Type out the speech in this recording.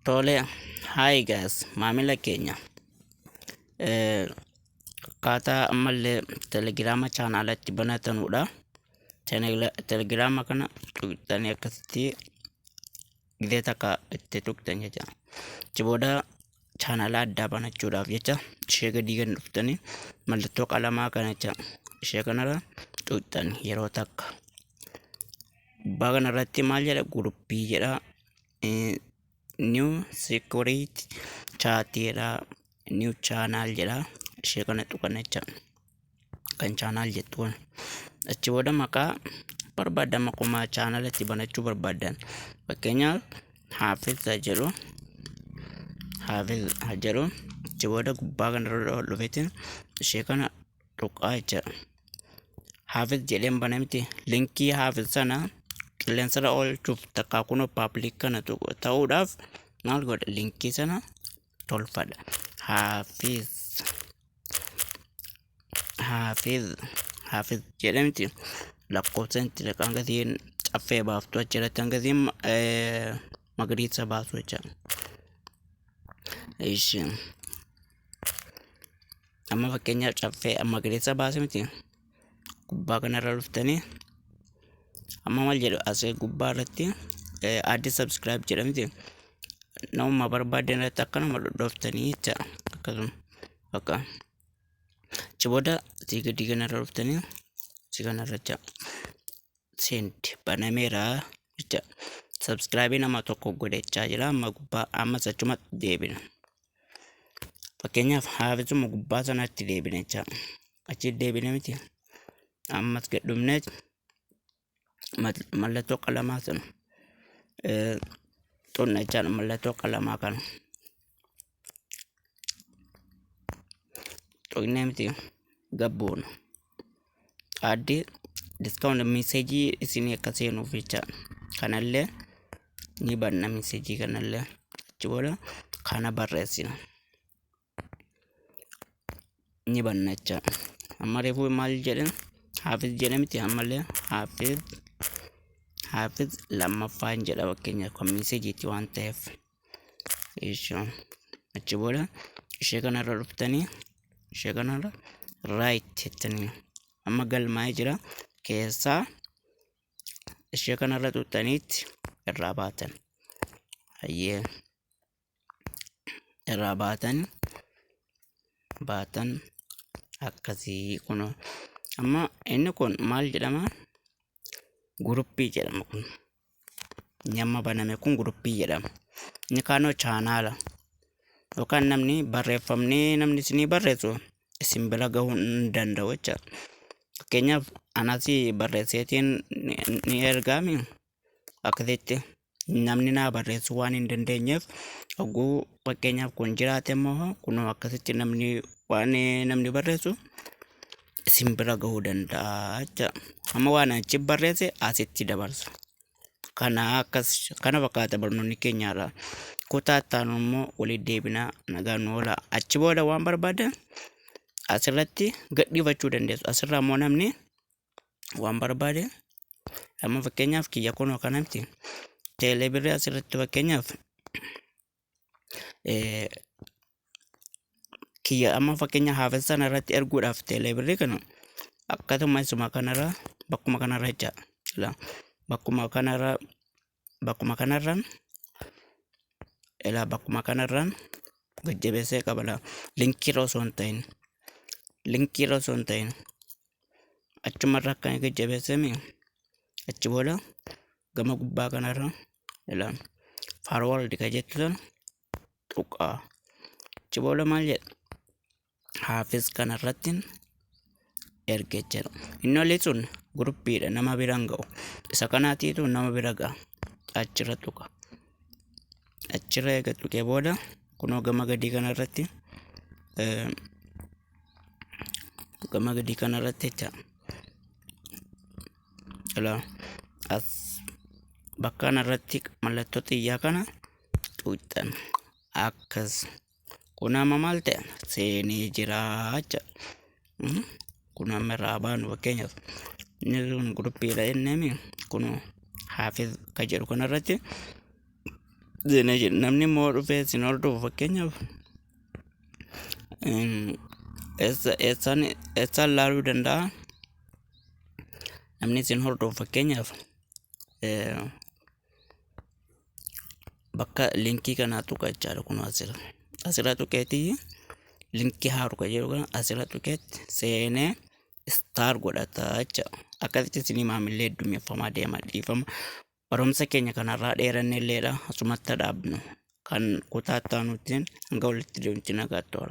Tole, hi guys, maamila keenya. Akkaataa ammallee telegiraama chaanaalatti banatanudha. Telegiraama kana tuqxanii akkasitti gidee takka itti tuqxan jecha. Achi booda chaanaala addaa banachuudhaaf jecha ishee gadii gad dhuftanii mallattoo qalamaa kana jecha ishee kanarra tuqxan yeroo takka. Gubbaa kanarratti maal jedha guruppii jedha. New security chat jedha. New channel jedha. Ishee kana tuqan jecha. Kan channel jettu achi booda maqaa barbaadan maquma channel itti banachuu barbaadan. Fakkeenyaaf Hafiz jedhu. Hafiz jedhu. Achi booda gubbaa kanarra dhufeetiin ishee kana tuqaa jecha. Hafiz jedheen banamti linkii Hafiz sana qilleensarra oolchuuf takka kunoo public kana ta'uudhaaf maal godha linkii sana tolfadha. Hafiz jedhamti lakkoofsa itti liqaan gatiin caffee baaftu achirratti hangatiin magariisa baasu jecha. Amma fakkeenyaaf caffee magariisa baase miti gubbaa kanarra dhuftanii amma maal jedhu asii gubbaa irratti addi subscribe jedhamti nama barbaadan irratti akkanuma dhuftanii jecha akkasuma bakka achi booda asii gadi kanarra dhuftanii asii kanarra jecha send banameera jecha subscribe nama tokko godhechaa jira amma gubbaa ammas achuma deebina. Fakkeenyaaf Hafizuma gubbaa sanatti deebina jecha achi deebina miti ammas gadhumne mallattoo qalamaa sana xunna jechaan mallattoo qalamaa kana tuqne miti gabbuun addi discount message isinii akka seenuuf jecha kanallee ni banna message kanallee achi booda kana barreessina ni banna jecha. Amma reefuu maal jedhan Hafiz jedhamti ammallee Hafiz lammaffaan jedha fakkeenyaaf kan message waan ta'eef achi booda ishee kanarra dhuftanii ishee kanarra right jettanii amma galmaa'ee jira keessaa ishee kanarra tuqxaniitti irraa baatan hayyee irraa baatan akkasii kun amma inni kun maal jedhama guruppii jedhama kun nyamma baname kun guruppii jedhama. Inni kaanoo chaanaala yookaan namni barreeffamni namni isinii barreessu isin bira gahuu hin danda'u jecha. Fakkeenyaaf anasii barreesseetiin ni ergaami akkasitti namni naa barreessu waan hin dandeenyeef oguu fakkeenyaaf kun jiraate immoo kunoo akkasitti namni waan namni barreessu isin bira gahuu danda'a jecha. Amma waan achi barreesse asitti dabarsa. Kana fakkaata barnoonni keenyaarra kutaa ittaanu immoo waliin deebinaa nagaan oola. Achi booda waan barbaadan asirratti gadhiifachuu dandeessu. Asirraa immoo namni waan barbaade amma fakkeenyaaf kiyya kunoo kanatti teelebirrii asirratti fakkeenyaaf kiyya amma fakkeenya Hafiz sana irratti erguudhaaf teelebirrii kana akkasuma isuma kanarra bakkuma kanarra jecha bakkuma kanarraan gajjabeessee qabala linkiirra osoo hin ta'in achumarra akkan gajjabeessee achi booda gama gubbaa kanarra forward ka jettu sana tuqaa achi booda maal jedha Hafiz kanarratti erge jedha. Inni olii sun guruppiidha nama biraan ga'u isa kanaatiitu nama bira ga'a achirra tuqa. Achirra eega tuqee booda kunoo gama gadii kanarratti jecha as bakka kanarratti mallattoo xiyyaa kana tuqxan akkas kun amma maal ta'e seenee jira jecha. Kun amma irraa baanu fakkeenyaaf inni sun guruppiidha jennee kun Hafiz ka jedhu kanarratti namni immoo dhufee isin hordofu fakkeenyaaf eessaan laaluu danda'a namni isin hordofu fakkeenyaaf bakka linkii kanaa tuqa jechaadha kun asirra tuqeetii linkii haa tuqa jedhu kana asirra tuqeetti seenee star godhata jecha akkasitti isinii maamillee heddummeeffamaa deema dhiifama barumsa keenya kanarraa dheerannee illeedha asumatti dhaabnu kan kutaa itti aanutiin hanga walitti deemti nagaatti toora.